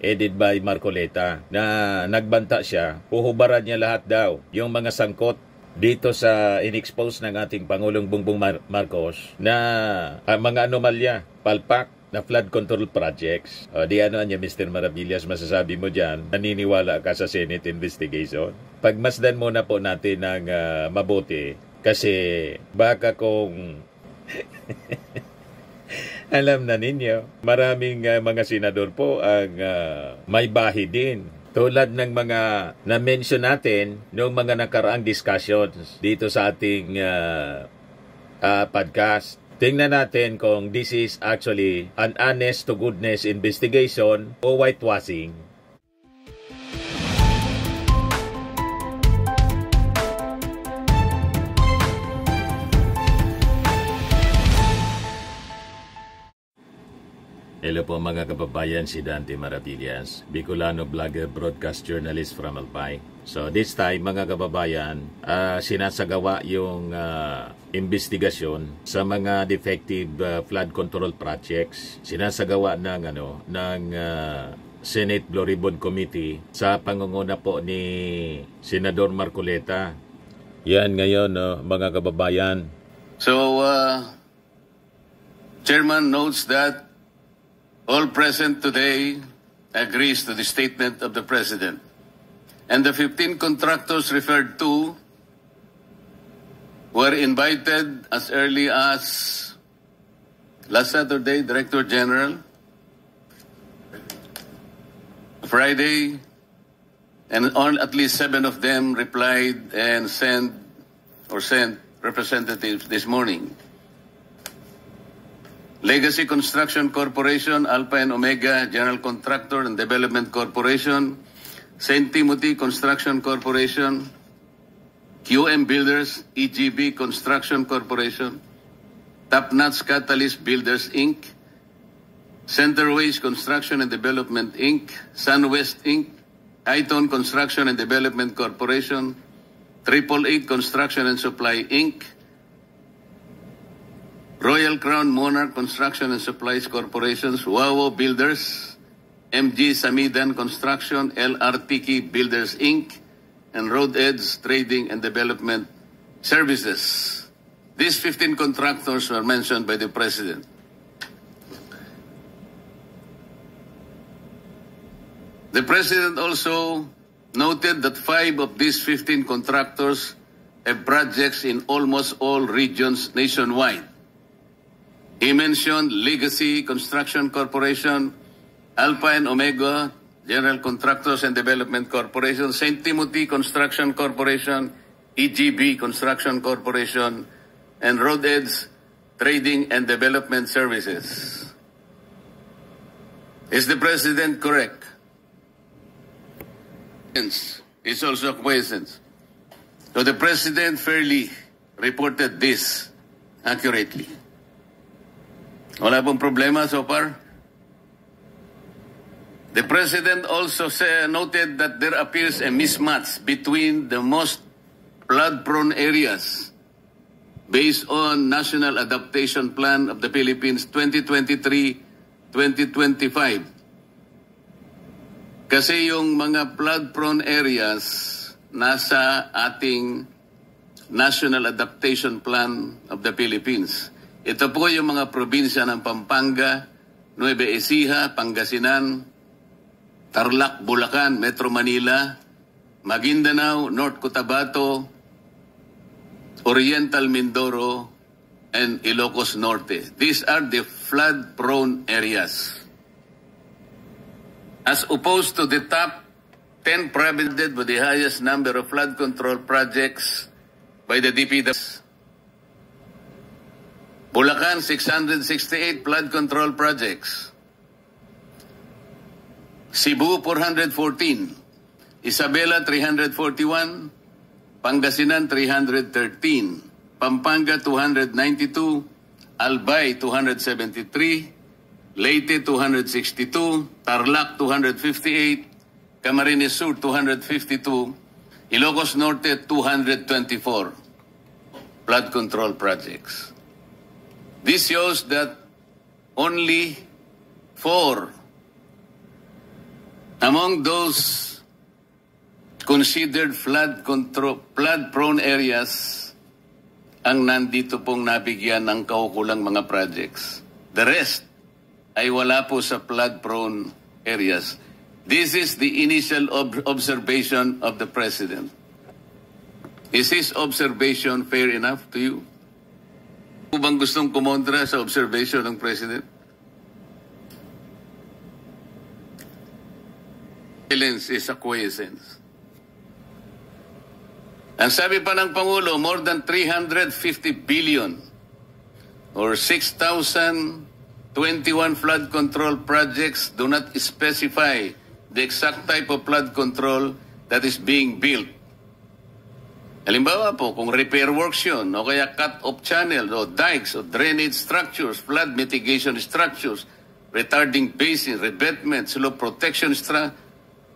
headed by Marcoleta, na nagbanta siya, puhubaran niya lahat daw yung mga sangkot dito sa in-expose ng ating Pangulong Bongbong Marcos na mga anomalya, palpak na flood control projects. Di ano niya, Mr. Maravillas, masasabi mo dyan, naniniwala ka sa Senate investigation? Pagmasdan muna po natin ng mabuti kasi baka kung alam na ninyo, maraming mga senador po ang may bahi din. Tulad ng mga na-mention natin noong mga nakaraang discussions dito sa ating podcast. Tingnan natin kung this is actually an honest to goodness investigation o whitewashing. Hello po mga kababayan, si Dante Maravillas, Bicolano vlogger, broadcast journalist from Albay. So this time mga kababayan, sinasagawa yung investigasyon sa mga defective flood control projects. Sinasagawa ng Senate Blue Ribbon Committee sa pangunguna po ni Senador Marcoleta. Yan ngayon mga kababayan. So Chairman notes that all present today agrees to the statement of the President. And the 15 contractors referred to were invited as early as last Saturday, Director General, Friday, and at least 7 of them replied and sent representatives this morning. Legacy Construction Corporation, Alpha and Omega General Contractor and Development Corporation, St. Timothy Construction Corporation, QM Builders, EGB Construction Corporation, Top Notch Catalyst Builders, Inc., Centerways Construction and Development, Inc., SunWest, Inc., Highton Construction and Development Corporation, 888 Construction and Supply, Inc., Royal Crown Monarch Construction and Supplies Corporations, Wawo Builders, MG Samidan Construction, LRTK Builders, Inc., and Road Edge Trading and Development Services. These 15 contractors were mentioned by the President. The President also noted that 5 of these 15 contractors have projects in almost all regions nationwide. He mentioned Legacy Construction Corporation, Alpha and Omega General Contractors and Development Corporation, St. Timothy Construction Corporation, EGB Construction Corporation, and Road Edge Trading and Development Services. Is the President correct? It's also a question. So the President fairly reported this accurately. Wala pong problema so far. The President also noted that there appears a mismatch between the most flood-prone areas based on National Adaptation Plan of the Philippines 2023-2025. Kasi yung mga flood-prone areas nasa ating National Adaptation Plan of the Philippines. Ito po yung mga probinsya ng Pampanga, Nueva Ecija, Pangasinan, Tarlac, Bulacan, Metro Manila, Maguindanao, North Cotabato, Oriental Mindoro, and Ilocos Norte. These are the flood-prone areas. As opposed to the top 10 provinces with the highest number of flood control projects by the DPWH. Bulacan, 668 flood control projects. Cebu, 414. Isabela, 341. Pangasinan, 313. Pampanga, 292. Albay, 273. Leyte, 262. Tarlac, 258. Camarines Sur, 252. Ilocos Norte, 224. Flood control projects. This shows that only 4 Among those considered flood-prone areas ang nandito pong nabigyan ng kaukulang mga projects. The rest ay wala po sa flood-prone areas. This is the initial observation of the President. Is his observation fair enough to you? Kung bang gustong kumontra sa observation ng President? Silence is acquiescence. Ang sabi pa ng Pangulo, more than 350 billion or 6,021 flood control projects do not specify the exact type of flood control that is being built. Halimbawa po, kung repair works yun, o kaya cut-off channel, o dikes, o drainage structures, flood mitigation structures, retarding basins, revetments, slope protection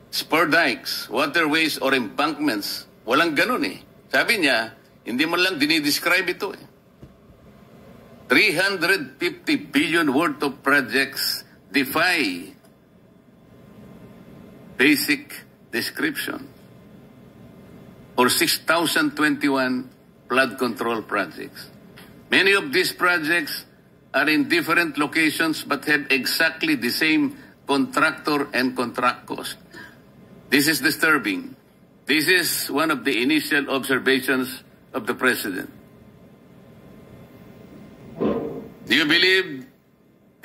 spur dikes, waterways, or embankments. Walang ganun eh. Sabi niya, hindi mo lang dinidescribe ito eh. 350 billion worth of projects defy basic description. Or 6,021 flood control projects. Many of these projects are in different locations but have exactly the same contractor and contract cost. This is disturbing. This is one of the initial observations of the President. Do you believe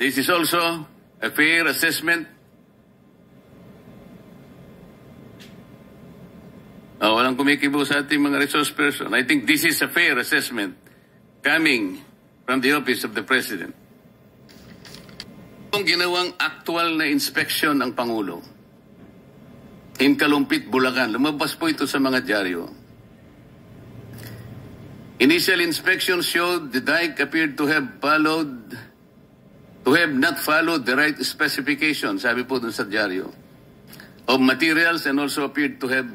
this is also a fair assessment? Walang kumikibo sa ating mga resource person. I think this is a fair assessment coming from the office of the President. Kung ginawang actual na inspection ang Pangulo, in Kalumpit, Bulacan, lumabas po ito sa mga dyaryo. Initial inspection showed the dike appeared to have not followed the right specifications, sabi po dun sa dyaryo, of materials, and also appeared to have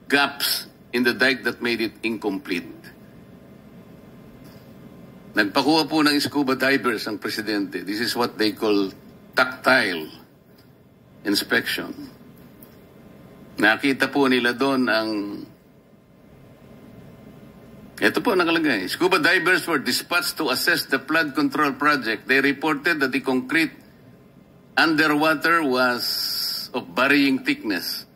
gaps in the dike that made it incomplete. Nagpakuha po ng scuba divers ang Presidente. This is what they call tactile inspection. Nakita po nila doon ang... Ito po nakalagay. Scuba divers were dispatched to assess the flood control project. They reported that the concrete underwater was of varying thickness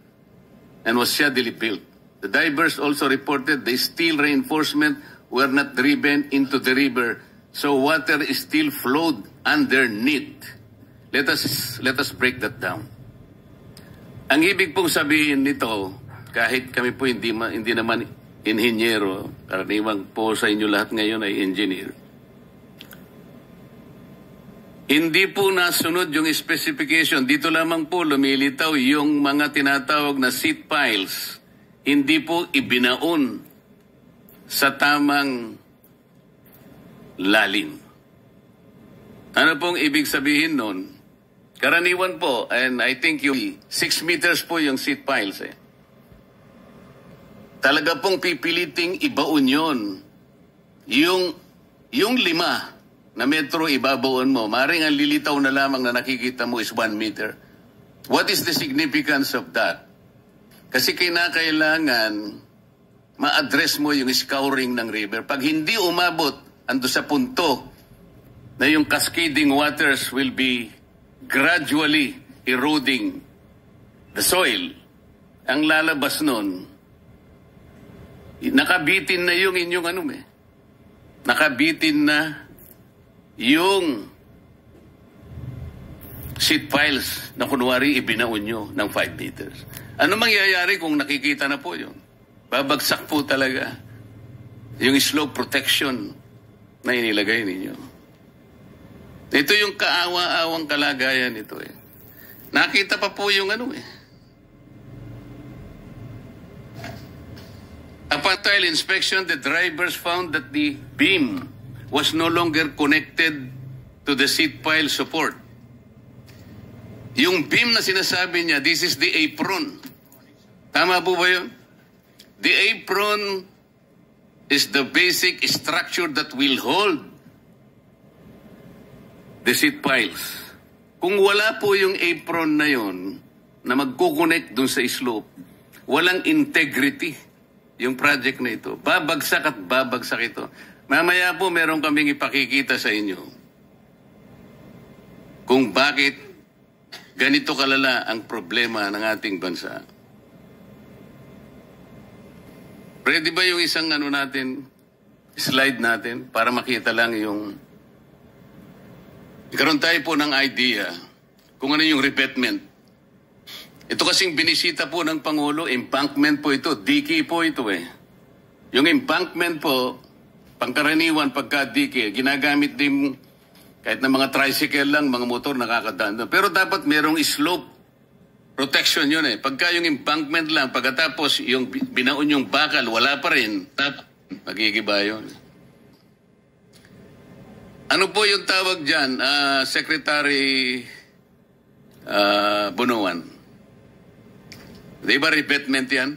and was shaddily built. The divers also reported the steel reinforcement were not driven into the river, so water is still flowed underneath. Let us break that down. Ang ibig pong sabihin nito, kahit kami po hindi naman inhinyero, karaniwang po sa inyo lahat ngayon ay engineer, hindi po nasunod yung specification. Dito lamang po lumilitaw yung mga tinatawag na seat piles. Hindi po ibinaon sa tamang lalim. Ano pong ibig sabihin nun? Karaniwan po, and I think yung 6 meters po yung seat piles eh. Talaga pong pipiliting ibaon yun. Yung 5 na metro ibabaon mo, maring ang lilitaw na lamang na nakikita mo is 1 meter. What is the significance of that? Kasi kinakailangan ma-address mo yung scouring ng river. Pag hindi umabot, ando sa punto na yung cascading waters will be gradually eroding the soil, ang lalabas nun, nakabitin na yung inyong nakabitin na yung seat piles na kunwari ibinaon nyo ng 5 meters. Ano mangyayari kung nakikita na po yun? Babagsak po talaga yung slope protection na inilagay ninyo. Ito yung kaawa-awang kalagayan ito eh. Nakita pa po yung Upon tile inspection, the drivers found that the beam was no longer connected to the seat pile support. Yung beam na sinasabi niya, this is the apron. Tama po ba yun? The apron is the basic structure that will hold the seat piles. Kung wala po yung apron na yun, na magkukonek dun sa slope. Walang integrity yung project na ito. Babagsak at babagsak ito. Mamaya po meron kaming ipakikita sa inyo kung bakit ganito kalala ang problema ng ating bansa. Ready ba yung isang slide natin para makita lang yung... Ikaroon tayo po ng idea kung ano yung revetment. Ito kasing binisita po ng Pangulo, embankment po ito, dike po ito eh. Yung embankment po, pangkaraniwan pagka dike, ginagamit din kahit na mga tricycle lang, mga motor nakakadaan. Pero dapat merong slope protection yun eh. Pagka yung embankment lang, pagkatapos yung binaon yung bakal, wala pa rin, magigiba yun. Ano po yung tawag dyan, Secretary Bunuan? Di ba revetment yan?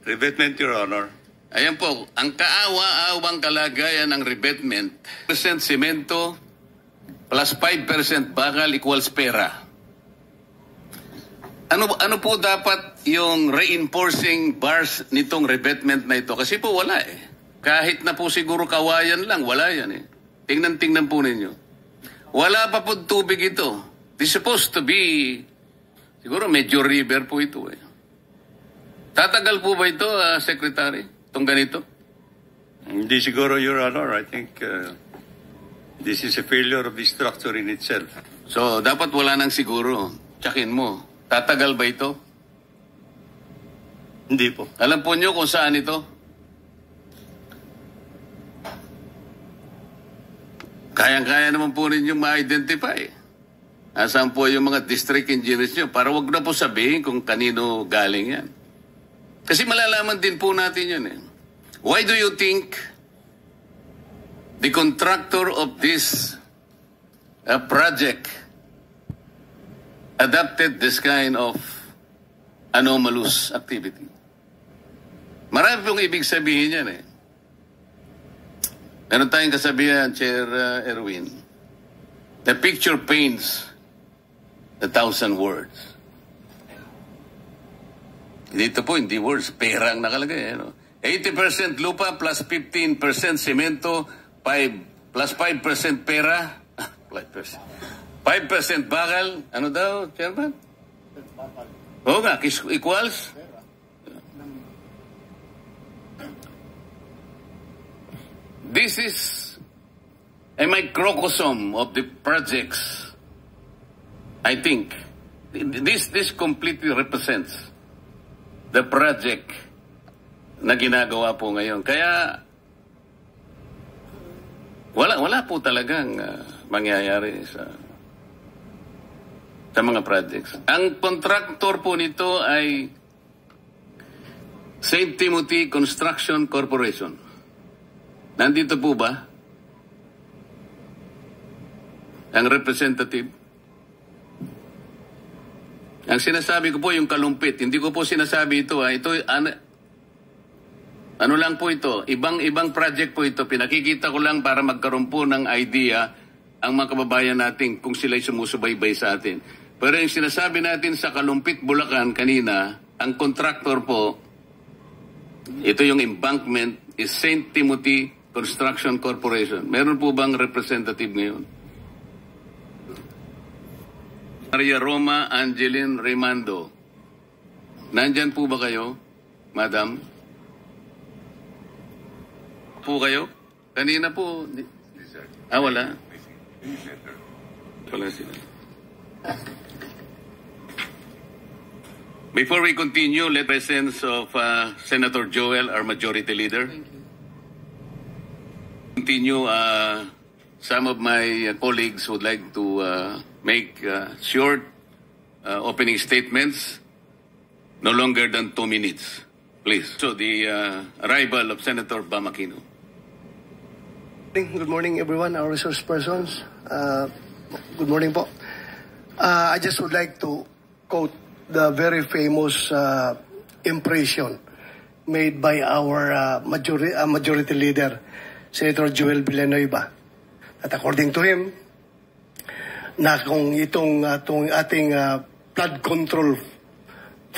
Revetment, Your Honor. Ayan po, ang kaawa-awang kalagayan ng revetment, percent semento plus 5% bakal equals pera. Ano po dapat yung reinforcing bars nitong revetment na ito? Kasi po wala eh. Kahit na po siguro kawayan lang, wala yan eh. Tingnan po ninyo. Wala pa po tubig ito. This supposed to be, siguro medyo river po ito eh. Tatagal po ba ito, Secretary? Itong ganito? Hindi siguro, Your Honor. I think this is a failure of the structure in itself. So, dapat wala nang siguro. Tsakin mo. Tatagal ba ito? Hindi po. Alam po nyo kung saan ito? Kayang-kaya naman po ninyong ma-identify. Asan po yung mga district engineers nyo? Para wag na po sabihin kung kanino galing yan. Kasi malalaman din po natin yun eh. Why do you think the contractor of this project adopted this kind of anomalous activity? Marami pong ibig sabihin yan eh. Meron tayong kasabihan, Chair Erwin. The picture paints 1,000 words. Dito po, hindi words, pera ang nakalagay. 80% lupa plus 15% semento, 5 plus 5% pera, 5% bakal, ano daw, Chairman? Oo nga, equals? This is a microcosm of the projects, I think. This completely represents the project na ginagawa po ngayon. Kaya wala po talagang mangyayari sa mga projects. Ang contractor po nito ay St. Timothy Construction Corporation. Nandito po ba ang representative? Ang sinasabi ko po yung kalumpit. Hindi ko po sinasabi ito. Ito ano lang po ito. Ibang project po ito. Pinakikita ko lang para magkaroon po ng idea ang mga kababayan natin kung sila'y sumusubaybay sa atin. Pero yung sinasabi natin sa Kalumpit, Bulacan kanina, ang contractor po, ito yung embankment, is St. Timothy Construction Corporation. Meron po bang representative ngayon? Maria Roma Angeline Remando. Nandyan po ba kayo, Madam? Po kayo? Kanina po. Wala. Wala sila. Before we continue, let presence of Senator Joel, our Majority Leader. Continue, some of my colleagues would like to make short opening statements, no longer than 2 minutes, please. So the arrival of Senator Bam Aquino. Good morning, everyone, our resource persons. Good morning po. I just would like to quote the very famous impression made by our majority leader, Senator Joel Villanueva. That according to him, na kung itong ating flood control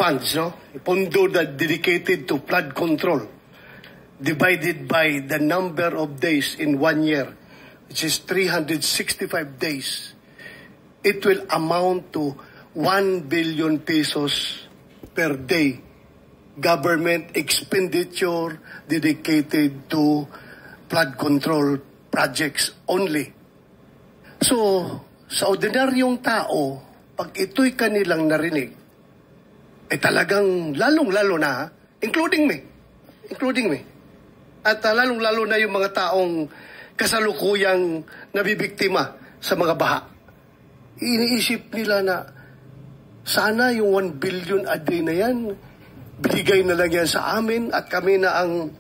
funds, no? Pondo na dedicated to flood control, divided by the number of days in 1 year, which is 365 days, it will amount to 1 billion pesos per day government expenditure dedicated to flood control projects only. So, sa ordinaryong tao, pag ito'y kanilang narinig, talagang lalong-lalo na, including me. At lalong-lalo na yung mga taong kasalukuyang nabibiktima sa mga baha. Iniisip nila na sana yung 1 billion a day na yan, binigay na lang yan sa amin at kami na ang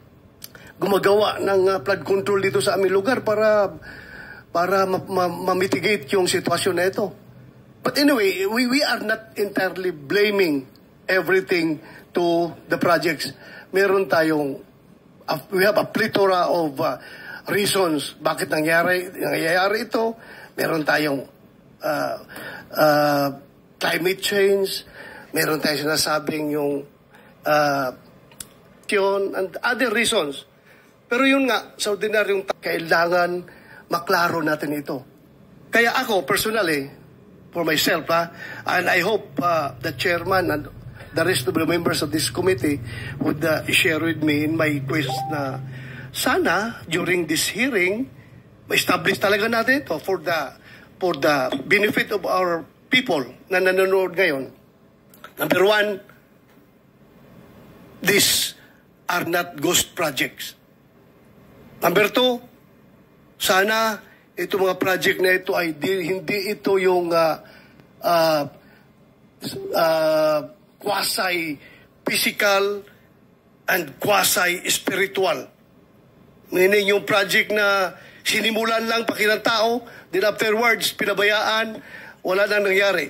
gumagawa ng flood control dito sa aming lugar para ma-mitigate yung sitwasyon na ito. But anyway, we are not entirely blaming everything to the projects. Meron tayong, we have a plethora of reasons bakit nangyayari ito. Meron tayong climate change, meron tayong sinasabing yung and other reasons. Pero yun nga, sa ordinaryong kailangan maklaro natin ito. Kaya ako, personally, for myself, and I hope the chairman and the rest of the members of this committee would share with me in my quest na sana, during this hearing, ma-establish talaga natin ito for the benefit of our people na nanonood ngayon. Number one, these are not ghost projects. Number two, sana itong mga project na ito ay hindi ito yung quasi-physical and quasi-spiritual. Meaning yung project na sinimulan lang pakilang tao, then afterwards, pinabayaan, wala nang nangyari.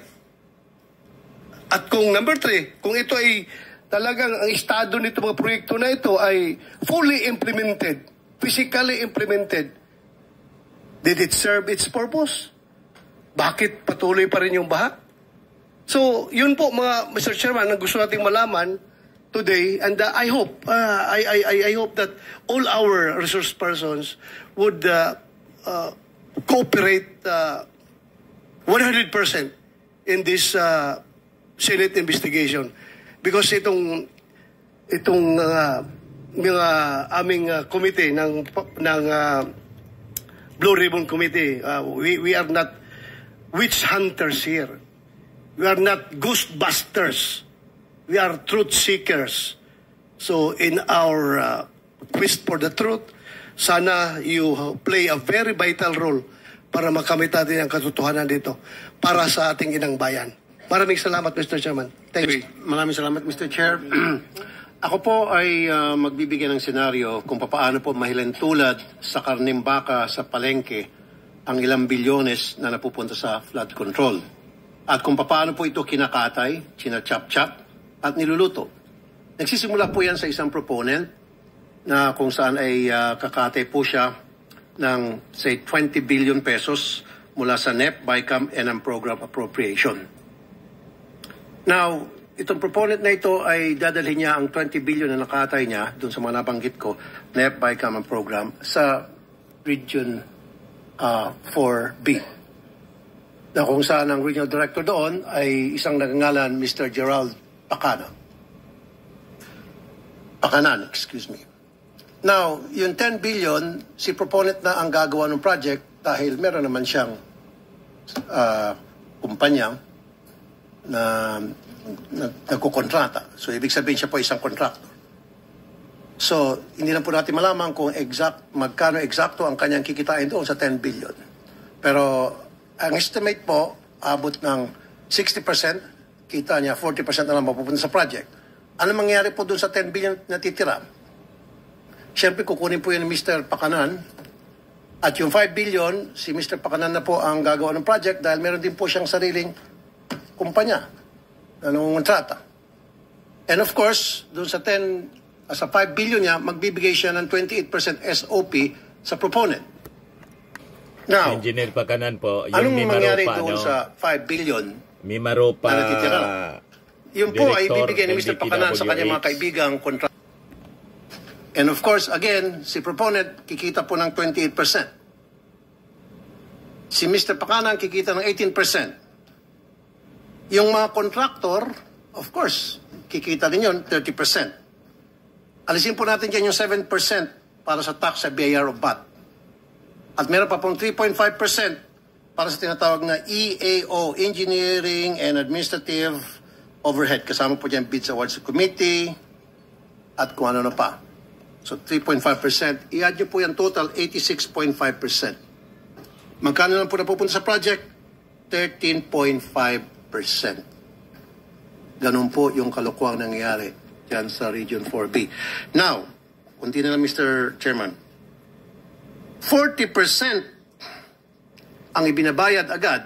At kung number three, kung ito ay talagang ang estado nito mga proyekto na ito ay fully implemented, physically implemented, did it serve its purpose? Bakit patuloy pa rin yung baha? So, yun po mga Mr. Chairman, ang gusto nating malaman today, and I hope that all our resource persons would cooperate 100% in this Senate investigation. Because itong mga aming committee ng Blue Ribbon Committee, we are not witch hunters here. We are not ghostbusters. We are truth seekers. So in our quest for the truth, sana you play a very vital role para makamit natin ang katotohanan dito para sa ating inang bayan. Maraming salamat, Mr. Chairman. Thank you. Maraming salamat, Mr. Chair. Ako po ay magbibigay ng senaryo kung paano po mahilentulad sa karneng baka sa palengke ang ilang bilyones na napupunta sa flood control. At kung paano po ito kinakatay, china-chop-chop, at niluluto. Nagsisimula po yan sa isang proponent na kung saan ay kakatay po siya ng, say, 20 billion pesos mula sa NEP, BICAM, and ang program appropriation. Now, itong proponent na ito ay dadalhin niya ang 20 billion na nakatay niya doon sa mga nabanggit ko, NEP, BICAM, and program sa Region 4B. Na kung saan ang regional director doon ay isang nagngangalan Mr. Gerald Pakanan, excuse me. Now, yung 10 billion, si proponent na ang gagawa ng project dahil meron naman siyang kumpanya na nagkukontrata. So, ibig sabihin siya po isang contractor. So, hindi lang po natin malaman kung magkano eksakto ang kanyang kikitain doon sa 10 billion. Pero, ang estimate po, abot ng 60%, kita niya, 40% na lang mapupunta sa project. Ano mangyayari po doon sa 10 billion na titira? Siyempre, kukunin po yan ni Mr. Pakanan. At yung 5 billion, si Mr. Pakanan na po ang gagawa ng project dahil meron din po siyang sariling kumpanya na nangungontrata. And of course, doon sa 5 billion niya, magbibigay siya ng 28% SOP sa proponent. Now, Engineer Pakanan po, yung anong mangyari Mimaropa, doon sa 5 billion Mimaropa na natitira? Yun po ay Director bibigyan ni ng Mr. Pakanan sa kanyang mga DPWH. kaibigang kontrata. And of course, again, si proponent kikita po ng 28%. Si Mr. Pakanan kikita ng 18%. Yung mga contractor, of course, kikita din yun 30%. Alisin po natin dyan yung 7% para sa tax sa BIR of VAT. At meron pa pong 3.5% para sa tinatawag na EAO, Engineering and Administrative Overhead. Kasama po dyan Bids Awards Committee at kung ano na pa. So 3.5%. I-add nyo po yan total, 86.5%. Magkano lang po napupunta sa project? 13.5%. Ganun po yung kalokohang nangyayari dyan sa Region 4B. Now, kunti na lang Mr. Chairman. 40% ang ibinabayad agad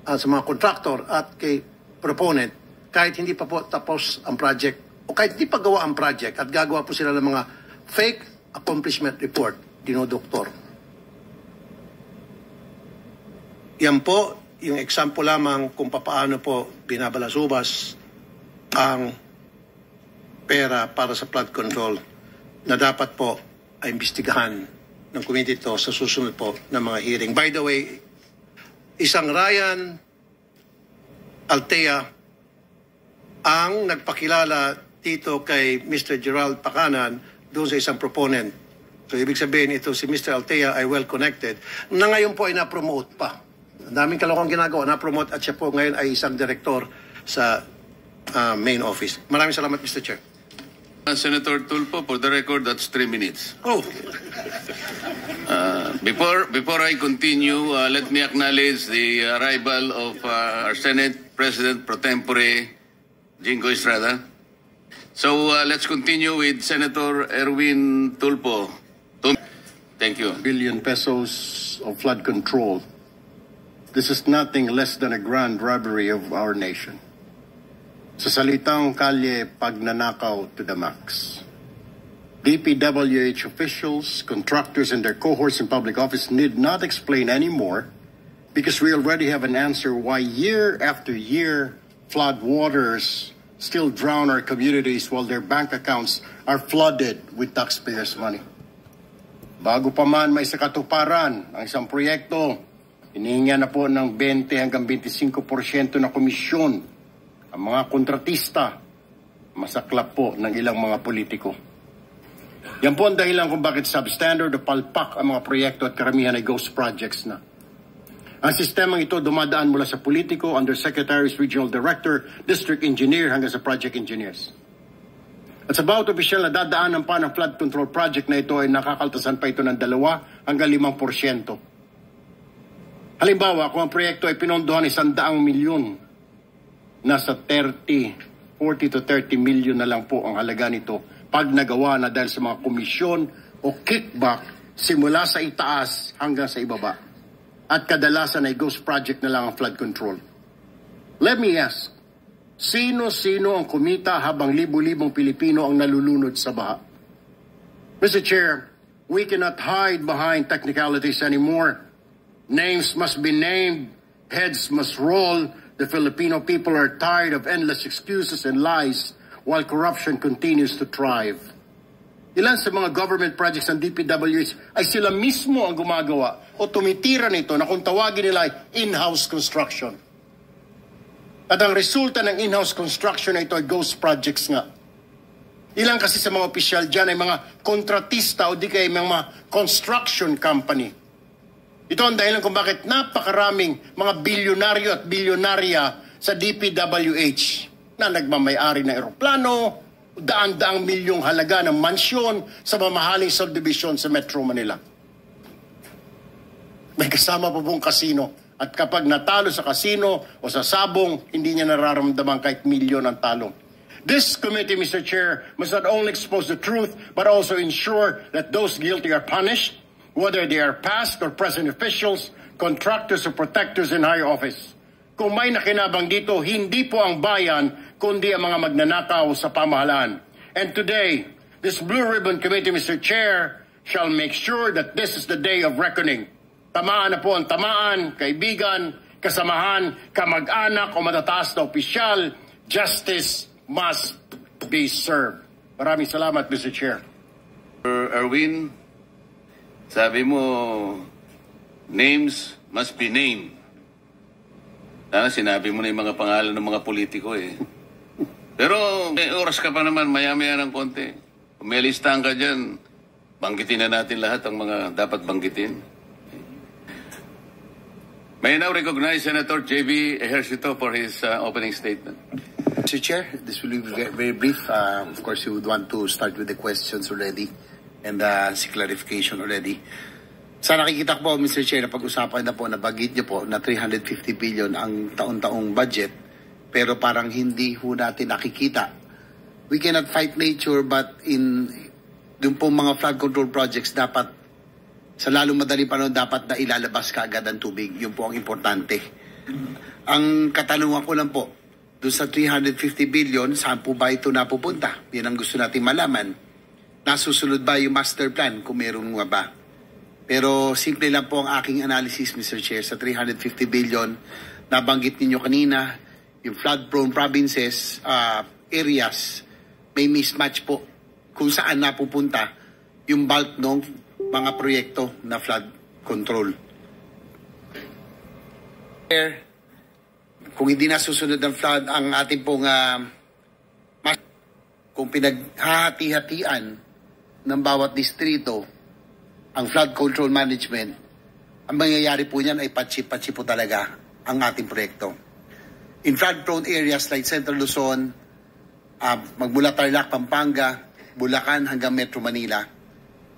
sa mga contractor at kay proponent kahit hindi pa po tapos ang project o kahit hindi pa gawa ang project at gagawa po sila ng mga fake accomplishment report, dinodoktor. Yan po yung example lamang kung paano po binabalasubas ang pera para sa flood control na dapat po ay imbestigahan ng committee to sa susunod po ng mga hearing. By the way, isang Ryan Altea ang nagpakilala dito kay Mr. Gerald Pakanan doon sa isang proponent. So, ibig sabihin ito si Mr. Altea ay well connected na ngayon po ay na-promote pa. Ang daming kalokong ginagawa, na-promote at siya po ngayon ay isang director sa main office. Maraming salamat, Mr. Chair. Senator Tulfo, for the record, that's 3 minutes. Oh, Before I continue, let me acknowledge the arrival of our Senate President Pro Tempore, Jingo Estrada. So let's continue with Senator Erwin Tulfo. Thank you. Billion pesos of flood control. This is nothing less than a grand robbery of our nation. Sa salitang kalye, pagnanakaw to the max. DPWH officials, contractors, and their cohorts in public office need not explain anymore because we already have an answer why year after year flood waters still drown our communities while their bank accounts are flooded with taxpayers' money. Bago pa man may sakatuparan ang isang proyekto, hinihinga na po ng 20 hanggang 25% na komisyon ang mga kontratista, masaklap po ng ilang mga politiko. Yan po ang dahilan kung bakit substandard o palpak ang mga proyekto at karamihan ay ghost projects na. Ang sistemang ito dumadaan mula sa politiko, undersecretaries, regional director, district engineer hanggang sa project engineers. At sa bawat opisyal na dadaanan pa ng flood control project na ito ay nakakaltasan pa ito ng 2 hanggang 5%. Halimbawa, kung ang proyekto ay pinondohan 100 milyon, nasa 40 to 30 million na lang po ang halaga nito pag nagawa na dahil sa mga komisyon o kickback simula sa itaas hanggang sa ibaba. At kadalasan ay ghost project na lang ang flood control. Let me ask, sino-sino ang kumita habang libo-libong Pilipino ang nalulunod sa baha? Mr. Chair, we cannot hide behind technicalities anymore. Names must be named, heads must roll. The Filipino people are tired of endless excuses and lies while corruption continues to thrive. Ilan sa mga government projects ng DPWH ay sila mismo ang gumagawa o tumitira nito na kung tawagin nila ay in-house construction. At ang resulta ng in-house construction na ito ay ghost projects nga. Ilan kasi sa mga opisyal dyan ay mga kontratista o di kaya mga construction company. Ito ang dahilan kung bakit napakaraming mga bilyonaryo at bilyonarya sa DPWH na nagmamayari ng eroplano, daan-daang milyong halaga ng mansyon sa mamahaling subdivision sa Metro Manila. May kasama pa pong kasino. At kapag natalo sa kasino o sa sabong, hindi niya nararamdaman kahit milyon ang talo. This committee, Mr. Chair, must not only expose the truth, but also ensure that those guilty are punished, whether they are past or present officials, contractors or protectors in higher office. Kung may nakinabang dito, hindi po ang bayan, kundi ang mga magnanakaw sa pamahalaan. And today, this Blue Ribbon Committee, Mr. Chair, shall make sure that this is the day of reckoning. Tamaan na po ang tamaan, kaibigan, kasamahan, kamag-anak o matataas na opisyal, justice must be served. Maraming salamat, Mr. Chair. Erwin, sabi mo, names must be named. Sana sinabi mo na yung mga pangalan ng mga politiko eh. Pero may oras ka pa naman, maya-maya ng konti. Kung may listahan ka dyan, banggitin na natin lahat ang mga dapat banggitin. May I now recognize Senator J.B. Ejercito for his opening statement. Mr. Chair, this will be very brief. Of course, we would want to start with the questions already and si clarification already. Sa nakikita ko po, Mr. Chair, na pag-usapan na po, nabagit niyo po na 350 billion ang taon-taong budget, pero parang hindi ho natin nakikita. We cannot fight nature, but dun po mga flood control projects, dapat sa lalong madaling panahon, dapat na ilalabas ka agad ang tubig. Yun po ang importante. Ang katanungan ko lang po, doon sa 350 billion, saan po ba ito napupunta? Yan ang gusto natin malaman. Nasusunod ba yung master plan kung meron nga ba? Pero simple lang po ang aking analysis, Mr. Chair, sa 350 billion, nabanggit ninyo kanina, yung flood-prone provinces, areas, may mismatch po kung saan napupunta yung bulk ng mga proyekto na flood control. Kung hindi nasusunod ng flood, ang ating pong kung pinaghahati-hatian ng bawat distrito ang flood control management, ang mangyayari po niyan ay patsi-patsi po talaga ang ating proyekto. In flood-prone areas like Central Luzon, magmula Tarlac, Pampanga, Bulacan hanggang Metro Manila,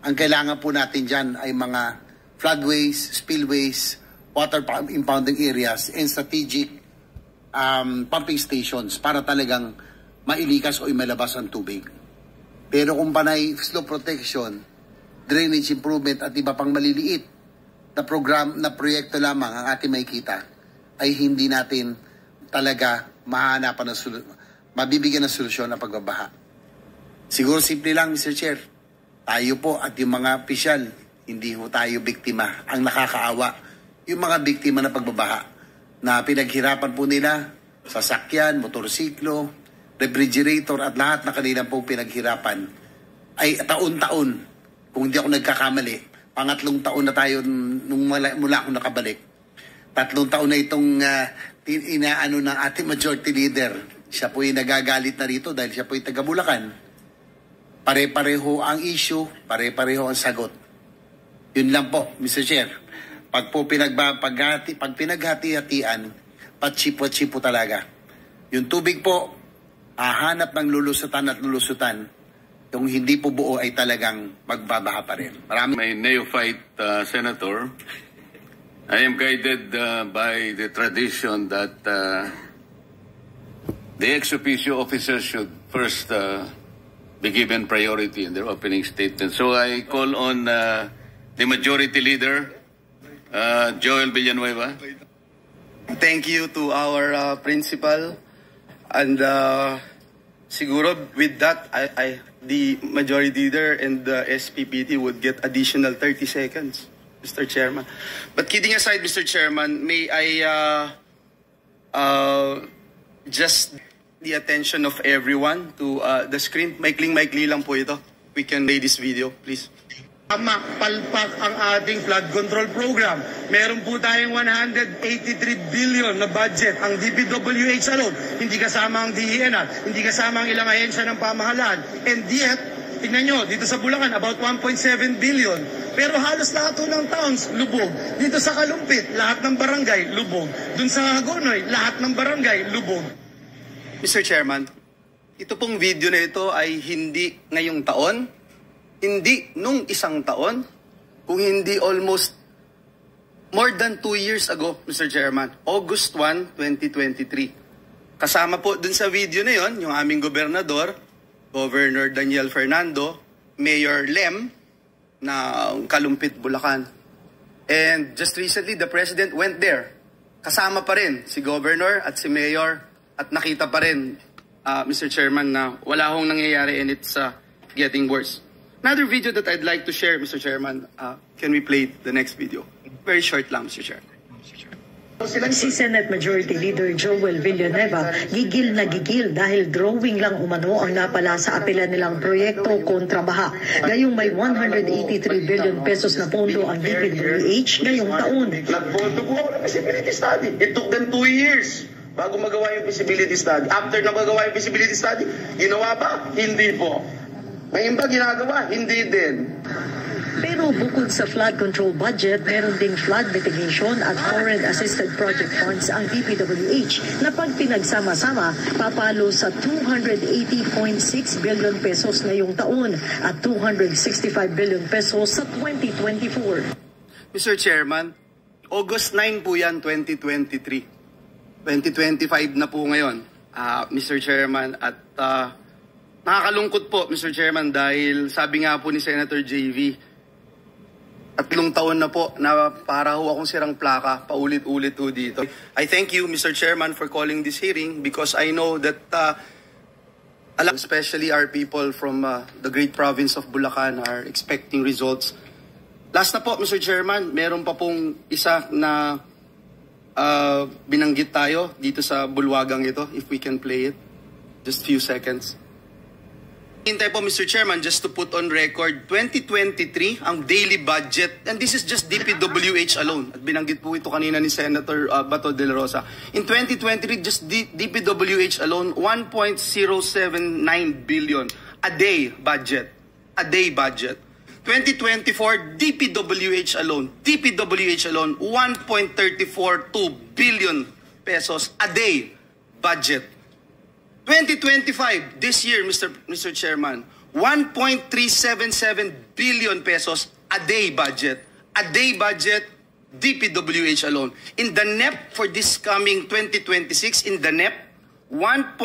ang kailangan po natin dyan ay mga floodways, spillways, water impounding areas, and strategic pumping stations para talagang mailikas o imalabas ang tubig. Pero kung panay slope protection, drainage improvement at iba pang maliliit na program na proyekto lamang ang ating makikita, ay hindi natin talaga mahanapan ng mabibigyan ng solusyon ng pagbabaha. Siguro simple lang, Mr. Chair. Tayo po at yung mga opisyal, hindi ho tayo biktima. Ang nakakaawa, yung mga biktima ng pagbabaha na pinaghirapan po nila, sasakyan, motorsiklo, refrigerator at lahat na kanilang pong pinaghirapan ay taon-taon, kung hindi ako nagkakamali, pangatlong taon na tayo nung mula ako nakabalik. 3 taon na itong inaano ng ating majority leader. Siya po yung nagagalit na rito dahil siya po yung taga Bulacan. Pare-pareho ang issue, pare-pareho ang sagot. Yun lang po, Mr. Chair. Pag pinaghati-hatian, patsi-patsi po talaga. Yung tubig po, hahanap ng lulusutan at lulusutan. Yung hindi po buo ay talagang magbabaha pa rin. My neophyte senator, I am guided by the tradition that the ex-officio officers should first be given priority in their opening statement. So I call on the majority leader, Joel Villanueva. Thank you to our principal, and siguro with that, the majority leader and the SPPT would get additional 30 seconds, Mr. Chairman. But kidding aside, Mr. Chairman, may I just the attention of everyone to the screen. Maikling-maikli lang po ito. We can play this video, please. Palpak ang ating flood control program. Meron po tayong 183 billion na budget. Ang DPWH alone, hindi kasama ang DENR, hindi kasama ang ilang ahensya ng pamahalaan. And yet, tingnan nyo, dito sa Bulacan, about 1.7 billion. Pero halos lahat ng towns, lubog. Dito sa Kalumpit, lahat ng barangay, lubog. Dun sa Hagonoy, lahat ng barangay, lubog. Mr. Chairman, ito pong video na ito ay hindi ngayong taon, hindi nung isang taon, kung hindi almost more than 2 years ago, Mr. Chairman, August 1, 2023. Kasama po dun sa video na yon yung aming gobernador, Governor Daniel Fernando, Mayor Lem, na Kalumpit, Bulacan. And just recently, the President went there. Kasama pa rin si Governor at si Mayor. At nakita pa rin, Mr. Chairman, na wala hong nangyayari and it's getting worse. Another video that I'd like to share, Mr. Chairman, can we play the next video? Very short lang, Mr. Chair. Si Senate Majority Leader Joel Villanueva gigil na gigil dahil drawing lang umano ang napala sa apela nilang proyekto kontra baha. Gayong may 183 billion pesos na pondo ang DPWH ngayong taon. Nagpondo po ako ng feasibility study. It took them 2 years bago magawa yung feasibility study. After na magawa yung feasibility study, ginawa ba? Hindi po. Ngayon ba ginagawa? Hindi din. Pero bukod sa flood control budget, meron ding flood mitigation at foreign assisted project funds ang DPWH na pag pinagsama-sama, papalo sa 280.6 billion pesos ngayong taon at 265 billion pesos sa 2024. Mr. Chairman, August 9 po yan, 2023. 2025 na po ngayon, Mr. Chairman. At nakakalungkot po, Mr. Chairman, dahil sabi nga po ni Senator JV, 3 taon na po na para ho akong sirang plaka, paulit-ulit ho dito. I thank you, Mr. Chairman, for calling this hearing because I know that especially our people from the great province of Bulacan are expecting results. Last na po, Mr. Chairman, meron pa pong isa na binanggit tayo dito sa bulwagang ito, if we can play it. Just few seconds. Hintay po, Mr. Chairman, just to put on record, 2023, ang daily budget, and this is just DPWH alone, at binanggit po ito kanina ni Senator Bato de la Rosa. In 2023, just DPWH alone, 1.079 billion a day budget. A day budget. 2024, DPWH alone, 1.342 billion pesos a day budget. 2025, this year, Mr. Chairman, 1.377 billion pesos a day budget. A day budget, DPWH alone. In the NEP for this coming 2026, in the NEP, 1.08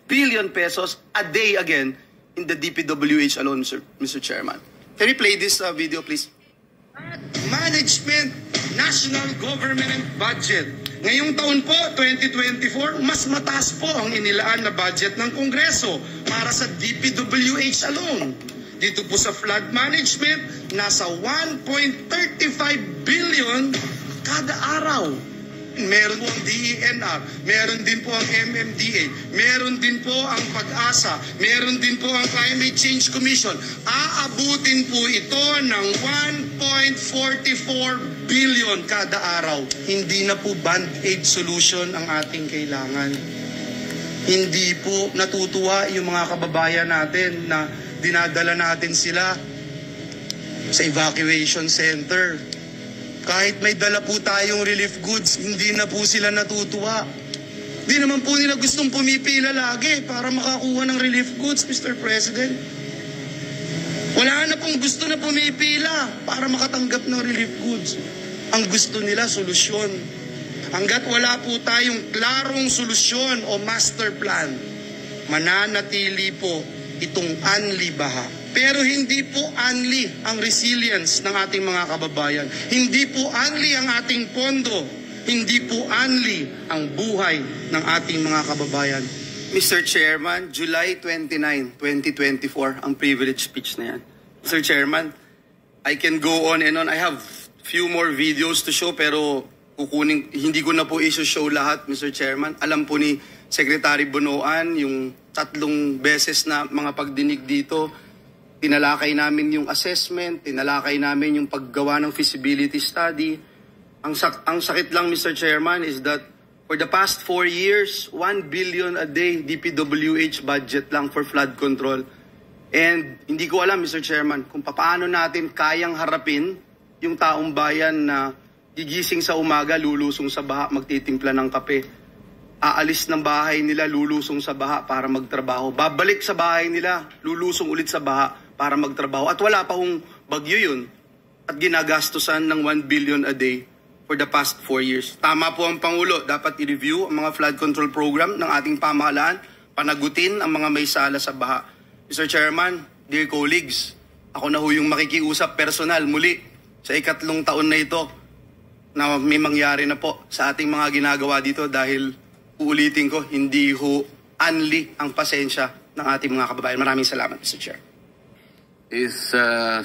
billion pesos a day again in the DPWH alone, Mr. Chairman. Can you play this video, please? Management, National Government Budget. Ngayong taon po, 2024, mas mataas po ang inilaan na budget ng Kongreso para sa DPWH alone. Dito po sa flood management, nasa 1.35 billion kada araw. Meron po ang DENR, meron din po ang MMDA, meron din po ang PAG-ASA, meron din po ang Climate Change Commission. Aabutin po ito ng 1.44 billion kada araw. Hindi na po band-aid solution ang ating kailangan. Hindi po natutuwa yung mga kababayan natin na dinadala natin sila sa evacuation center. Kahit may dala po tayong relief goods, hindi na po sila natutuwa. Di naman po nila gustong pumipila lagi para makakuha ng relief goods, Mr. President. Wala na pong gusto na pumipila para makatanggap ng relief goods. Ang gusto nila, solusyon. Hanggat wala po tayong klarong solusyon o master plan, mananatili po itong unli baha. Pero hindi po unli ang resilience ng ating mga kababayan. Hindi po unli ang ating pondo. Hindi po unli ang buhay ng ating mga kababayan. Mr. Chairman, July 29, 2024, ang privilege speech na yan. Mr. Chairman, I can go on and on. I have few more videos to show pero hindi ko na po i-show lahat, Mr. Chairman. Alam po ni Secretary Bonoan yung 3 beses na mga pagdinig dito. Tinalakay namin yung assessment, tinalakay namin yung paggawa ng feasibility study. Ang sakit lang, Mr. Chairman, is that for the past 4 years, 1 billion a day DPWH budget lang for flood control. And hindi ko alam, Mr. Chairman, kung paano natin kayang harapin yung taong bayan na gigising sa umaga, lulusong sa baha, magtitimpla ng kape. Aalis ng bahay nila, lulusong sa baha para magtrabaho. Babalik sa bahay nila, lulusong ulit sa baha para magtrabaho. At wala pa hong bagyo yun. At ginagastusan ng 1 billion a day for the past 4 years. Tama po ang Pangulo. Dapat i-review ang mga flood control program ng ating pamahalaan, panagutin ang mga may sala sa baha. Mr. Chairman, dear colleagues, ako na ho yung makikiusap personal muli sa 3 taon na ito na may mangyari na po sa ating mga ginagawa dito dahil uulitin ko, hindi ho unli ang pasensya ng ating mga kababayan. Maraming salamat, Mr. Chair. Is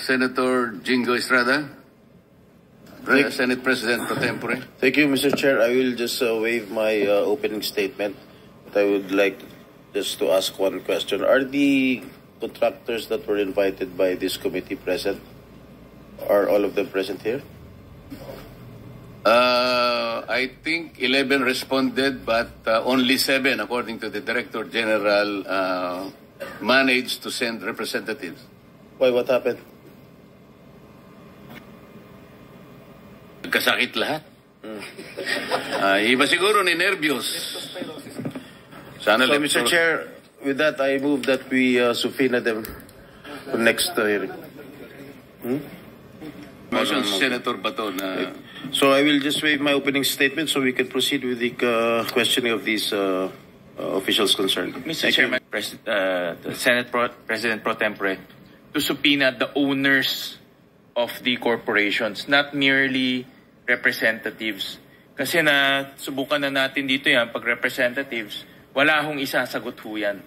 Senator Jingo Estrada? Senate President Pro Tempore. Thank you, Mr. Chair. I will just waive my opening statement. But I would like just to ask one question. Are the contractors that were invited by this committee present? Are all of them present here? I think 11 responded, but only 7, according to the Director General, managed to send representatives. Why? What happened? Nagkasakit lahat. Iba siguro ni nervyos. Sana So, Mr. Chair, with that, I move that we subpoena them for next hearing. Motion Senator Bato na... So I will just waive my opening statement so we can proceed with the questioning of these officials concerned. Mr. Chairman, Senate President Pro Tempore, to subpoena the owners of the corporations, not merely representatives. Kasi subukan na natin dito yan, pag representatives, wala hong isasagot ho yan.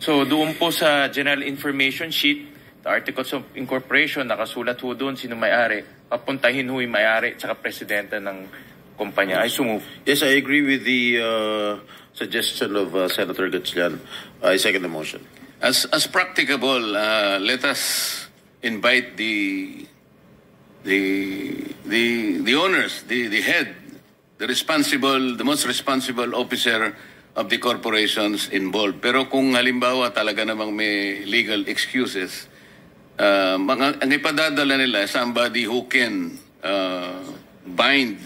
So doon po sa General Information Sheet, the Articles of Incorporation, nakasulat ho doon sino may-ari. Papuntahin ho yung may-ari at saka presidente ng kumpanya. I so move. Yes, I agree with the suggestion of Senator Gatchalian. I second the motion. As practicable, let us invite the owners, the head, the most responsible officer of the corporations involved. Pero kung halimbawa talaga namang may legal excuses, ang ipadadala nila somebody who can bind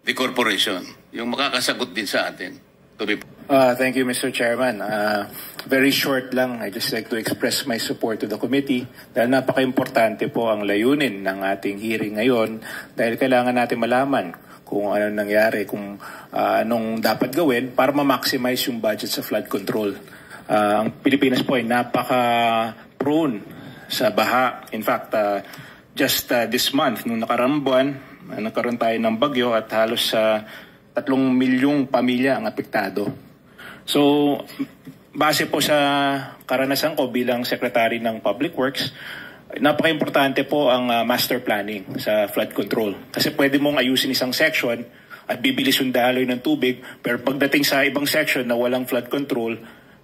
the corporation, yung makakasagot din sa atin. Thank you, Mr. Chairman. Very short lang, I just like to express my support to the committee dahil napaka-importante po ang layunin ng ating hearing ngayon dahil kailangan natin malaman kung ano nangyari, kung anong dapat gawin para ma-maximize yung budget sa flood control. Ang Pilipinas po ay napaka-prone sa baha. In fact, just this month, nung nakaraang buwan, nagkaroon tayo ng bagyo at halos 3 milyong pamilya ang apektado. So, base po sa karanasan ko bilang Secretary ng Public Works, napaka-importante po ang master planning sa flood control. Kasi pwede mong ayusin isang section at bibilis yung daloy ng tubig, pero pagdating sa ibang section na walang flood control,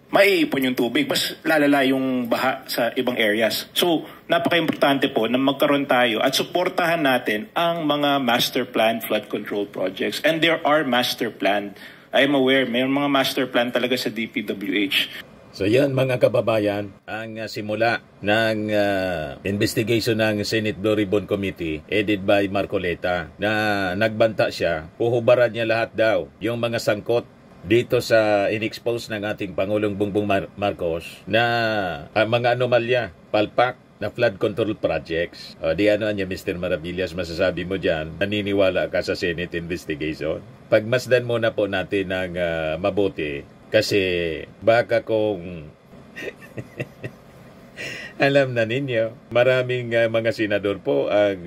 maiipon yung tubig, mas lalala yung baha sa ibang areas. So, napaka-importante po na magkaroon tayo at suportahan natin ang mga master plan flood control projects. And there are master plan. I am aware, may mga master plan talaga sa DPWH. So yan mga kababayan, ang simula ng investigation ng Senate Blue Ribbon Committee headed by Marcoleta na nagbanta siya, puhubaran niya lahat daw yung mga sangkot dito sa in-expose ng ating Pangulong Bongbong Marcos na mga anomalya, palpak na flood control projects. Di ano niya, Mr. Maravillas, masasabi mo dyan, naniniwala ka sa Senate investigation? Pagmasdan muna po natin ng mabuti kasi baka kung alam na ninyo, maraming mga senador po ang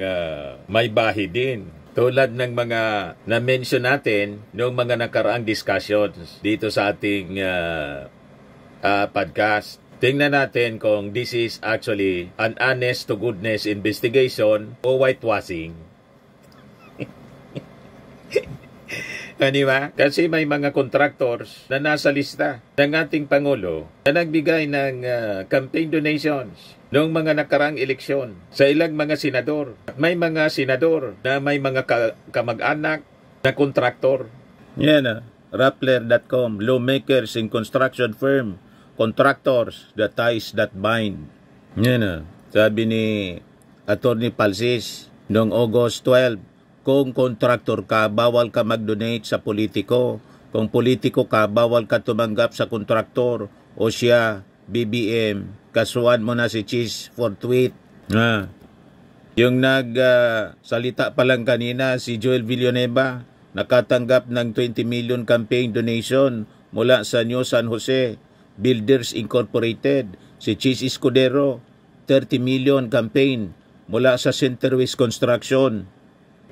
may bahi din. Tulad ng mga na-mention natin noong mga nakaraang discussions dito sa ating podcast. Tingnan natin kung this is actually an honest to goodness investigation o whitewashing. Di ba? Kasi may mga contractors na nasa lista ng ating Pangulo na nagbigay ng campaign donations noong mga nakarang eleksyon sa ilang mga senador. May mga senador na may mga kamag-anak na kontraktor. Yan na. Rappler.com, lawmakers in construction firm, contractors, the ties that bind. Yan na. Sabi ni Attorney Palsis noong August 12, kung kontraktor ka, bawal ka mag-donate sa politiko. Kung politiko ka, bawal ka tumanggap sa kontraktor o siya, BBM. Kasuhan mo na si Cheese for tweet. Yung nagsalita pa lang kanina, si Joel Villanueva, nakatanggap ng 20 million campaign donation mula sa New San Jose Builders Incorporated. Si Cheese Escudero, 30 million campaign mula sa Centerways Construction.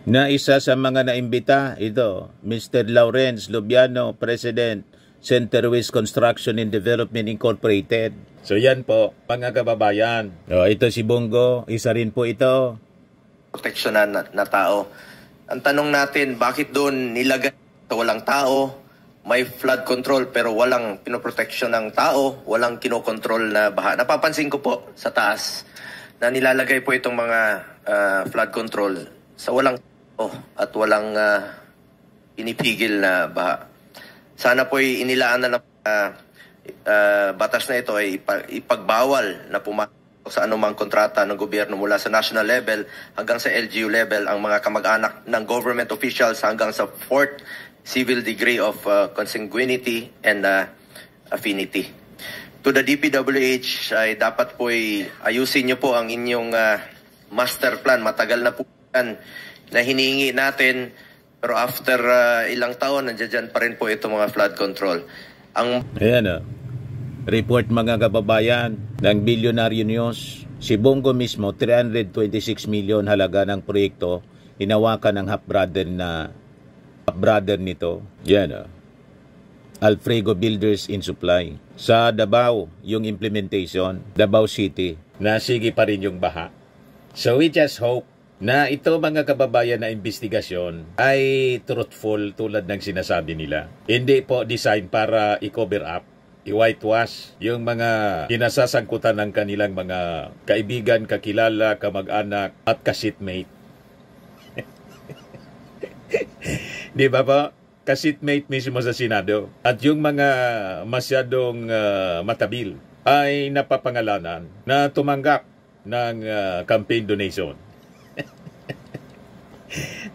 Na isa sa mga naimbita, ito, Mr. Lawrence Lubiano, President, Centerways Construction and Development Incorporated. So yan po, mga kababayan. Ito si Bongo, isa rin po ito. proteksyonan na tao. Ang tanong natin, bakit doon nilagay sa walang tao, may flood control pero walang pinoproteksyon ng tao, walang kinokontrol na baha. Napapansin ko po sa taas na nilalagay po itong mga flood control sa walang tao at walang pinipigil na baha. Sana po inilaan na ng batas na ito ay ipagbawal na pumasok sa anumang kontrata ng gobyerno mula sa national level hanggang sa LGU level ang mga kamag-anak ng government officials hanggang sa 4th civil degree of consanguinity and affinity. To the DPWH ay dapat po ayusin niyo po ang inyong master plan. Matagal na po yan na hinihingi natin pero after ilang taon nandiyan pa rin po itong mga flood control. Ayan report mga kababayan ng Billionaire News. Si Bongo mismo, 326 million halaga ng proyekto, hinawakan ng half-brother nito. Yan Alfrego Builders in Supply. Sa Davao, yung implementation, Davao City, nasigi pa rin yung baha. So we just hope na ito mga kababayan na investigasyon ay truthful tulad ng sinasabi nila. Hindi po design para i-cover up, i-whitewash yung mga kinasasangkutan ng kanilang mga kaibigan, kakilala, kamag-anak at kasitmate. Di ba po? Kasitmate mismo sa Senado. At yung mga masyadong matabil ay napapangalanan na tumanggap ng campaign donation.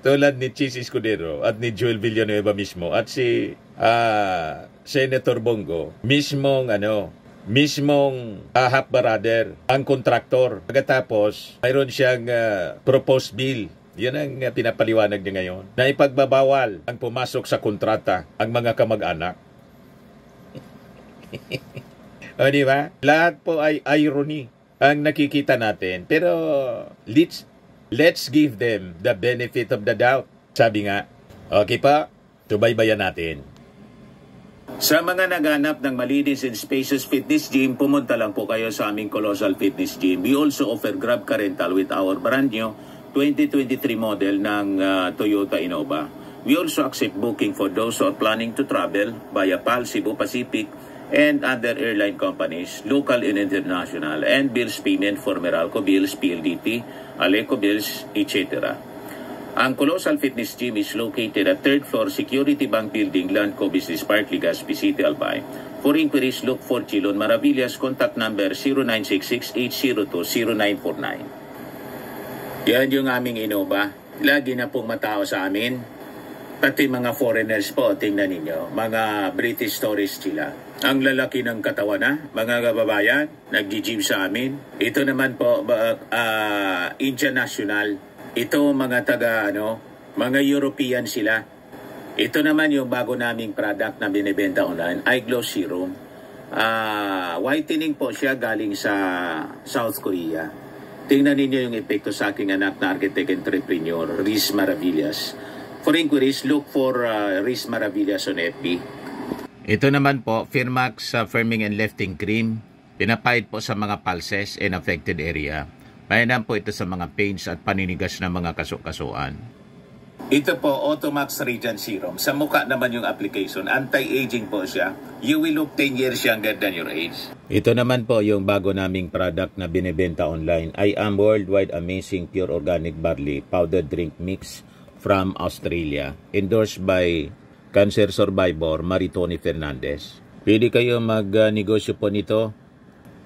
Tulad ni Chis Escudero at ni Joel Villanueva mismo at si Senator Bongo mismong half-brother ang kontraktor. Pagkatapos mayroon siyang proposed bill. Yan ang pinapaliwanag niya ngayon na ipagbabawal ang pumasok sa kontrata ang mga kamag-anak. O diba? Lahat po ay irony ang nakikita natin. Pero let's give them the benefit of the doubt. Sabi nga, okay pa, subaybayan natin. Sa mga naghanap ng malinis and spacious fitness gym, pumunta lang po kayo sa aming Colossal Fitness Gym. We also offer Grab Car Rental with our brand new 2023 model ng Toyota Innova. We also accept booking for those who are planning to travel via PAL, Cebu Pacific, and other airline companies, local and international, and bills payment for Meralco Bills, PLDT, Aleco Bills, etc. Ang Colossal Fitness Gym is located at 3rd floor Security Bank Building, Landco Business Park, Legazpi City, Albay. For inquiries, look for Chilon Maravillas. Contact number 0966-802-0949. Yan yung aming Innova. Lagi na pong matao sa amin. Pati mga foreigners po, tingnan ninyo. Mga British tourists sila. Ang lalaki ng katawan na, mga kababayan, nag-gym sa amin. Ito naman po, Indian National. Ito mga mga European sila. Ito naman yung bago naming product na binibenta online, Eye Glow Serum. Whitening po siya galing sa South Korea. Tingnan ninyo yung epekto sa aking anak na architect entrepreneur, Riz Maravillas. For inquiries, look for Riz Maravillas on FB. Ito naman po, Firmax Firming and Lifting Cream. Pinapahid po sa mga pulses and affected area. Mayanam po ito sa mga pains at paninigas ng mga kasukasuan. Ito po, Automax Radiant Serum. Sa mukha naman yung application. Anti-aging po siya. You will look 10 years younger than your age. Ito naman po yung bago naming product na binibenta online. I am Worldwide Amazing Pure Organic Barley Powder Drink Mix from Australia. Endorsed by cancer survivor Maritoni Fernandez. Pwede kayo mag-negosyo po nito.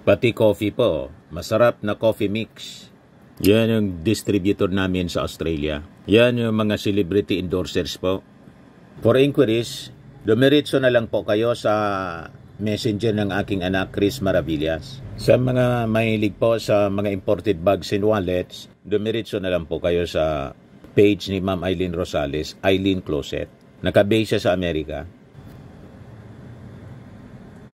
Pati coffee po. Masarap na coffee mix. Yan yung distributor namin sa Australia. Yan yung mga celebrity endorsers po. For inquiries, dumiretso na lang po kayo sa messenger ng aking anak, Riz Maravillas. Sa mga mahilig po sa mga imported bags and wallets, dumiretso na lang po kayo sa page ni Ma'am Eileen Rosales, Eileen Closet. Nakabase siya sa Amerika.